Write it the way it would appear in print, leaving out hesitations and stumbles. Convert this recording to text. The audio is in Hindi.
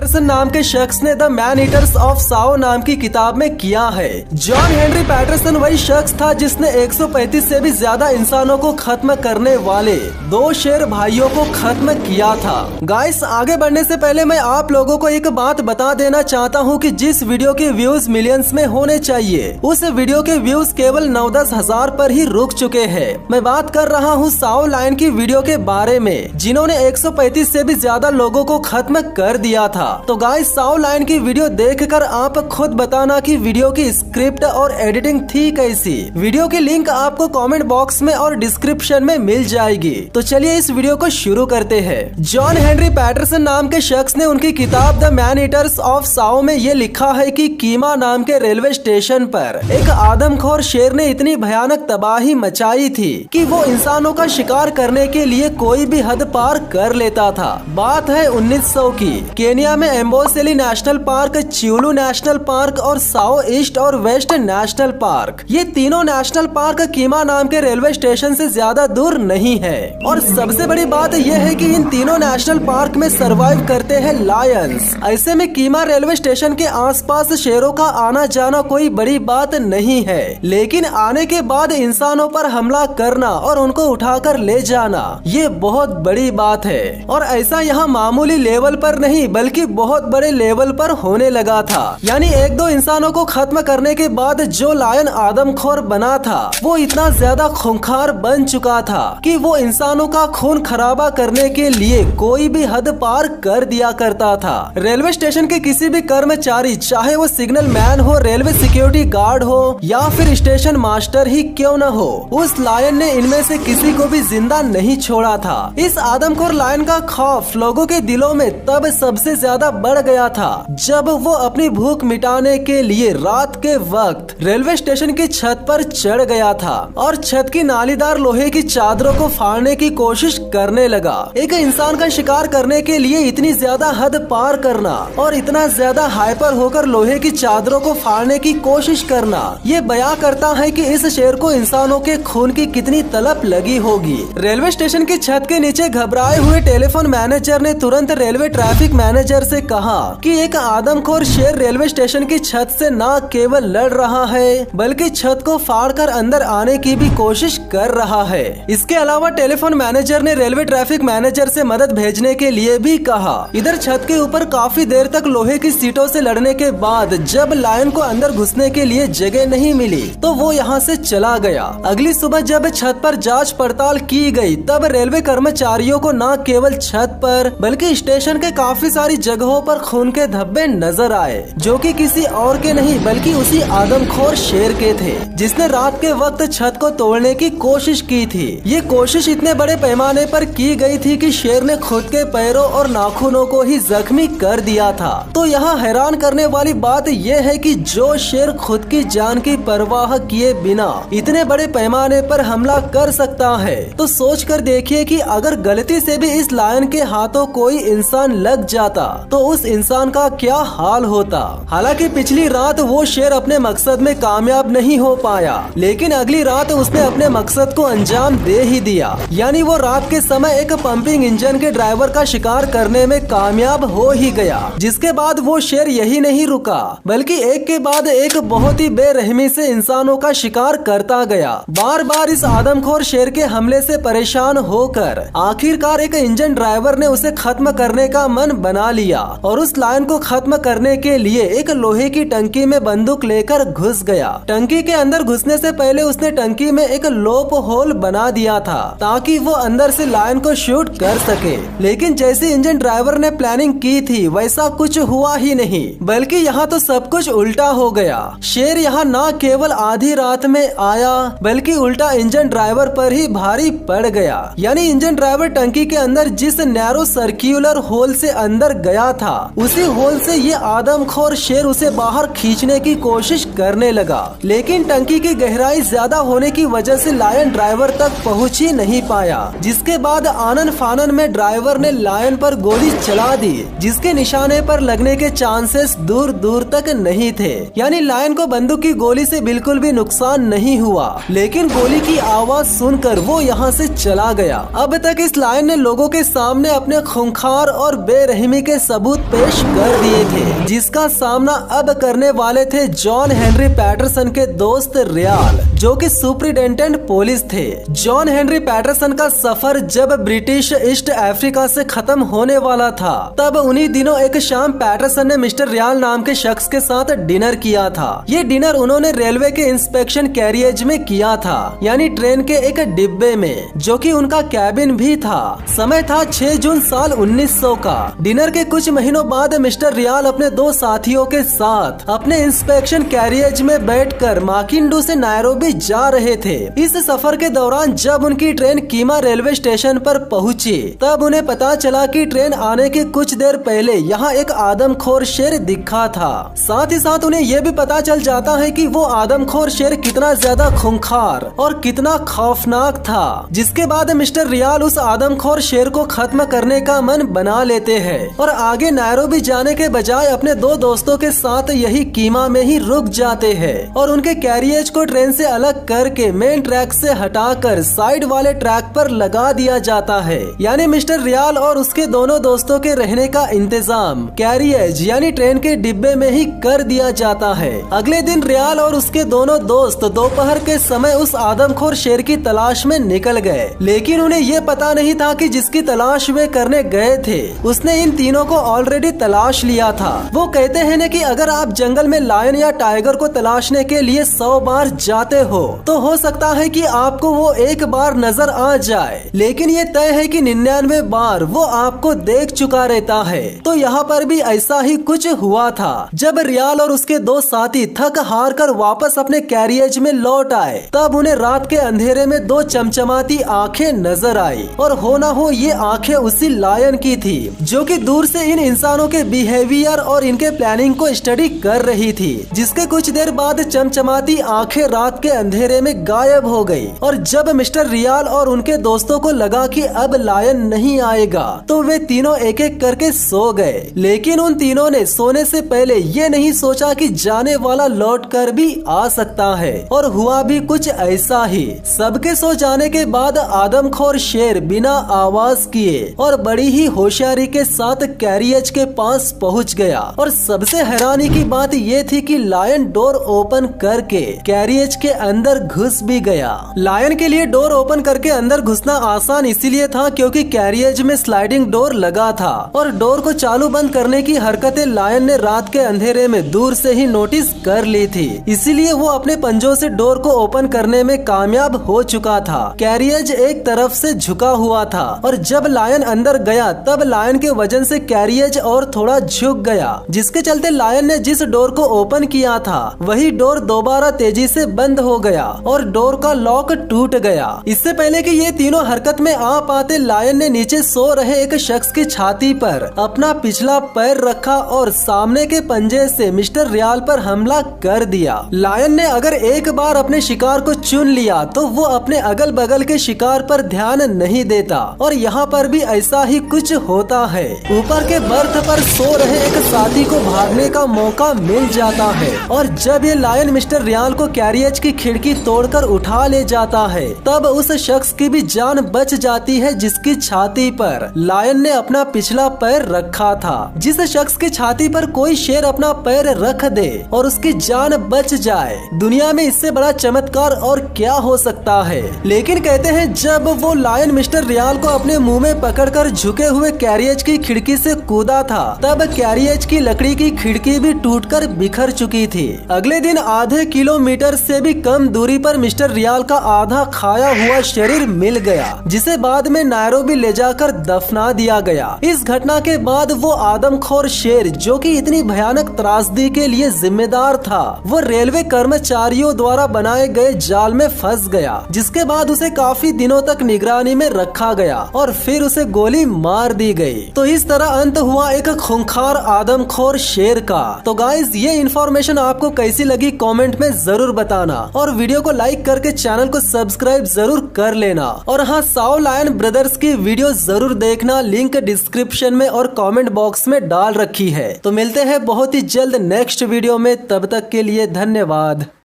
पैटरसन नाम के शख्स ने the man eaters of Sao नाम की किताब में किया है। जॉन हेनरी पैटरसन वही शख्स था जिसने 135 से भी ज्यादा इंसानों को खत्म करने वाले 2 शेर भाइयों को खत्म किया था। गाइस, आगे बढ़ने से पहले मैं आप लोगों को एक बात बता देना चाहता हूँ कि जिस वीडियो के व्यूज मिलियंस में होने चाहिए उस वीडियो के व्यूज केवल 9-10 हजार पर ही रुक चुके हैं। मैं बात कर रहा हूँ साओ लायन की वीडियो के बारे में जिन्होंने 135 से भी ज्यादा लोगों को खत्म कर दिया था। तो गाइस, साओ लायन की वीडियो देखकर आप खुद बताना कि वीडियो की स्क्रिप्ट और एडिटिंग थी कैसी। वीडियो की लिंक आपको कमेंट बॉक्स में और डिस्क्रिप्शन में मिल जाएगी। तो चलिए इस वीडियो को शुरू करते हैं। जॉन हेनरी पैटरसन नाम के शख्स ने उनकी किताब the man eaters of Sao में ये लिखा है कि कीमा नाम के रेलवे स्टेशन पर एक आदमखोर शेर ने इतनी भयानक तबाही मचाई थी कि वो इंसानों का शिकार करने के लिए कोई भी हद पार कर लेता था। बात है 1900 की। केनिया में एम्बोसेली नेशनल पार्क, चिउलू नेशनल पार्क और साओ ईस्ट और वेस्ट नेशनल पार्क, ये तीनों नेशनल पार्क कीमा नाम के रेलवे स्टेशन से ज्यादा दूर नहीं है। और सबसे बड़ी बात यह है कि इन तीनों नेशनल पार्क में सरवाइव करते हैं लायंस। ऐसे में कीमा रेलवे स्टेशन के आसपास शेरों का आना जाना कोई बड़ी बात नहीं है, लेकिन आने के बाद इंसानों पर हमला करना और उनको उठाकर ले जाना ये बहुत बड़ी बात है। और ऐसा यहाँ मामूली लेवल पर नहीं बल्कि बहुत बड़े लेवल पर होने लगा था। यानी 1-2 इंसानों को खत्म करने के बाद जो लायन आदमखोर बना था वो इतना ज्यादा खूंखार बन चुका था कि वो इंसानों का खून खराबा करने के लिए कोई भी हद पार कर दिया करता था। रेलवे स्टेशन के किसी भी कर्मचारी, चाहे वो सिग्नल मैन हो, रेलवे सिक्योरिटी गार्ड हो या फिर स्टेशन मास्टर ही क्यों न हो, उस लायन ने इनमें से किसी को भी जिंदा नहीं छोड़ा था। इस आदमखोर लायन का खौफ लोगों के दिलों में तब सबसे ज्यादा बढ़ गया था जब वो अपनी भूख मिटाने के लिए रात के वक्त रेलवे स्टेशन की छत पर चढ़ गया था और छत की नालीदार लोहे की चादरों को फाड़ने की कोशिश करने लगा। एक इंसान का शिकार करने के लिए इतनी ज्यादा हद पार करना और इतना ज्यादा हाइपर होकर लोहे की चादरों को फाड़ने की कोशिश करना ये बयां करता है कि इस शेर को इंसानों के खून की कितनी तलब लगी होगी। रेलवे स्टेशन की छत के नीचे घबराए हुए टेलीफोन मैनेजर ने तुरंत रेलवे ट्रैफिक मैनेजर से कहा कि एक आदमखोर शेर रेलवे स्टेशन की छत से न केवल लड़ रहा है बल्कि छत को फाड़कर अंदर आने की भी कोशिश कर रहा है। इसके अलावा टेलीफोन मैनेजर ने रेलवे ट्रैफिक मैनेजर से मदद भेजने के लिए भी कहा। इधर छत के ऊपर काफी देर तक लोहे की सीटों से लड़ने के बाद जब लायन को अंदर घुसने के लिए जगह नहीं मिली तो वो यहाँ से चला गया। अगली सुबह जब छत पर जांच पड़ताल की गई तब रेलवे कर्मचारियों को न केवल छत पर बल्कि स्टेशन के काफी सारी जगहों पर खून के धब्बे नजर आए जो कि किसी और के नहीं बल्कि उसी आदमखोर शेर के थे जिसने रात के वक्त छत को तोड़ने की कोशिश की थी। ये कोशिश इतने बड़े पैमाने पर की गई थी कि शेर ने खुद के पैरों और नाखूनों को ही जख्मी कर दिया था। तो यहाँ हैरान करने वाली बात यह है कि जो शेर खुद की जान की परवाह किए बिना इतने बड़े पैमाने पर हमला कर सकता है तो सोच कर देखिए कि अगर गलती से भी इस लायन के हाथों कोई इंसान लग जाता तो उस इंसान का क्या हाल होता। हालांकि पिछली रात वो शेर अपने मकसद में कामयाब नहीं हो पाया, लेकिन अगली रात उसने अपने मकसद को अंजाम दे ही दिया। यानी वो रात के समय एक पंपिंग इंजन के ड्राइवर का शिकार करने में कामयाब हो ही गया। जिसके बाद वो शेर यही नहीं रुका बल्कि एक के बाद एक बहुत ही बेरहमी से इंसानों का शिकार करता गया। बार बार इस आदमखोर शेर के हमले से परेशान होकर आखिरकार एक इंजन ड्राइवर ने उसे खत्म करने का मन बना लिया और उस लायन को खत्म करने के लिए एक लोहे की टंकी में बंदूक लेकर घुस गया। टंकी के अंदर घुसने से पहले उसने टंकी में एक लोप होल बना दिया था ताकि वो अंदर से लायन को शूट कर सके। लेकिन जैसे इंजन ड्राइवर ने प्लानिंग की थी वैसा कुछ हुआ ही नहीं बल्कि यहाँ तो सब कुछ उल्टा हो गया। शेर यहाँ न केवल आधी रात में आया बल्कि उल्टा इंजन ड्राइवर पर ही भारी पड़ गया। यानी इंजन ड्राइवर टंकी के अंदर जिस नैरो सर्क्यूलर होल से अंदर गया था उसी होल से ये आदमखोर शेर उसे बाहर खींचने की कोशिश करने लगा, लेकिन टंकी की गहराई ज्यादा होने की वजह से लायन ड्राइवर तक पहुंच ही नहीं पाया। जिसके बाद आनन फानन में ड्राइवर ने लायन पर गोली चला दी जिसके निशाने पर लगने के चांसेस दूर दूर तक नहीं थे। यानी लायन को बंदूक की गोली से बिल्कुल भी नुकसान नहीं हुआ, लेकिन गोली की आवाज सुनकर वो यहाँ से चला गया। अब तक इस लायन ने लोगों के सामने अपने खूंखार और बेरहमी के सबूत पेश कर दिए थे, जिसका सामना अब करने वाले थे जॉन हेनरी पैटरसन के दोस्त रियाल, जो कि सुपरिटेंडेंट पुलिस थे। जॉन हेनरी पैटरसन का सफर जब ब्रिटिश ईस्ट अफ्रीका से खत्म होने वाला था, तब उन्हीं दिनों एक शाम पैटरसन ने मिस्टर रियाल नाम के शख्स के साथ डिनर किया था। ये डिनर उन्होंने रेलवे के इंस्पेक्शन कैरियज में किया था, यानी ट्रेन के एक डिब्बे में, जो कि उनका कैबिन भी था। समय था 6 जून साल 1900 का। डिनर के कुछ महीनों बाद मिस्टर रियाल अपने 2 साथियों के साथ अपने इंस्पेक्शन कैरियज में बैठकर माकिंडू से नायरोबी जा रहे थे। इस सफर के दौरान जब उनकी ट्रेन कीमा रेलवे स्टेशन पर पहुंची, तब उन्हें पता चला कि ट्रेन आने के कुछ देर पहले यहाँ एक आदमखोर शेर दिखा था। साथ ही साथ उन्हें यह भी पता चल जाता है कि वो आदमखोर शेर कितना ज्यादा खूंखार और कितना खौफनाक था। जिसके बाद मिस्टर रियाल उस आदमखोर शेर को खत्म करने का मन बना लेते हैं और आगे नायरोबी जाने के बजाय अपने 2 दोस्तों के साथ यही कीमा में ही रुक जाते हैं और उनके कैरियज को ट्रेन से अलग करके मेन ट्रैक से हटाकर साइड वाले ट्रैक पर लगा दिया जाता है। यानी मिस्टर रियाल और उसके दोनों दोस्तों के रहने का इंतजाम कैरियज यानी ट्रेन के डिब्बे में ही कर दिया जाता है। अगले दिन रियाल और उसके दोनों दोस्त दोपहर के समय उस आदमखोर शेर की तलाश में निकल गए, लेकिन उन्हें ये पता नहीं था कि जिसकी तलाश वे करने गए थे उसने इन तीनों को ऑलरेडी तलाश लिया था। वो कहते हैं न कि अगर आप जंगल में लायन या टाइगर को तलाशने के लिए 100 बार जाते हो तो हो सकता है कि आपको वो एक बार नजर आ जाए, लेकिन ये तय है कि 99 बार वो आपको देख चुका रहता है। तो यहाँ पर भी ऐसा ही कुछ हुआ था। जब रियाल और उसके 2 साथी थक हार कर वापस अपने कैरियज में लौट आए, तब उन्हें रात के अंधेरे में 2 चमचमाती आंखें नजर आई और हो ना हो ये आंखें उसी लायन की थी, जो कि दूर से इन इंसानों के बिहेवियर और इनके प्लानिंग को स्टडी कर रही थी। जिसके कुछ देर बाद चमचमाती आंखें रात के अंधेरे में गायब हो गई और जब मिस्टर रियाल और उनके दोस्तों को लगा कि अब लायन नहीं आएगा, तो वे तीनों एक एक करके सो गए। लेकिन उन तीनों ने सोने से पहले ये नहीं सोचा कि जाने वाला लौट कर भी आ सकता है, और हुआ भी कुछ ऐसा ही। सबके सो जाने के बाद आदमखोर शेर बिना आवाज किए और बड़ी ही होशियारी के साथ कैरियज के पास पहुंच गया। और सबसे हैरानी की बात ये थी कि लायन डोर ओपन करके कैरियज के अंदर घुस भी गया। लायन के लिए डोर ओपन करके अंदर घुसना आसान इसीलिए था क्योंकि कैरियज में स्लाइडिंग डोर लगा था और डोर को चालू बंद करने की हरकतें लायन ने रात के अंधेरे में दूर से ही नोटिस कर ली थी, इसीलिए वो अपने पंजों से डोर को ओपन करने में कामयाब हो चुका था। कैरियज एक तरफ से झुका हुआ था और जब लायन अंदर गया तब लायन के वजन से कैरियज और थोड़ा झुक गया, जिसके चलते लायन ने जिस डोर को ओपन किया था वही डोर दोबारा तेजी से बंद हो गया और डोर का लॉक टूट गया। इससे पहले कि ये तीनों हरकत में आ पाते, लायन ने नीचे सो रहे एक शख्स की छाती पर अपना पिछला पैर रखा और सामने के पंजे से मिस्टर रियाल पर हमला कर दिया। लायन ने अगर एक बार अपने शिकार को चुन लिया तो वो अपने अगल बगल के शिकार पर ध्यान नहीं देता, और यहाँ पर भी ऐसा ही कुछ होता है। ऊपर के बर्थ पर सो रहे एक साथी को भागने का मौका मिल जाता है और जब ये लायन मिस्टर रियाल को कैरियज की खिड़की तोड़कर उठा ले जाता है, तब उस शख्स की भी जान बच जाती है जिसकी छाती पर लायन ने अपना पिछला पैर रखा था। जिस शख्स की छाती पर कोई शेर अपना पैर रख दे और उसकी जान बच जाए, दुनिया में इससे बड़ा चमत्कार और क्या हो सकता है। लेकिन कहते हैं जब वो लायन मिस्टर रियाल को अपने मुंह में पकड़कर झुके हुए कैरियज की खिड़की से कूदा था, तब कैरियज की लकड़ी की खिड़की भी टूटकर बिखर चुकी थी। अगले दिन आधे किलोमीटर से भी कम दूरी पर मिस्टर रियाल का आधा खाया हुआ शरीर मिल गया, जिसे बाद में नायरोबी ले जाकर दफना दिया गया। इस घटना के बाद वो आदमखोर शेर, जो कि इतनी भयानक त्रासदी के लिए जिम्मेदार था, वो रेलवे कर्मचारियों द्वारा बनाए गए जाल में फंस गया, जिसके बाद उसे काफी दिनों तक निगरानी में रखा गया और फिर उसे गोली मार दी गई। तो इस तरह अंत हुआ एक खूंखार आदमखोर शेर का। तो गाइस, ये इन्फॉर्मेशन आपको कैसी लगी कमेंट में जरूर बताना और वीडियो को लाइक करके चैनल को सब्सक्राइब जरूर कर लेना। और हाँ, साओ लायन ब्रदर्स की वीडियो जरूर देखना, लिंक डिस्क्रिप्शन में और कमेंट बॉक्स में डाल रखी है। तो मिलते हैं बहुत ही जल्द नेक्स्ट वीडियो में, तब तक के लिए धन्यवाद।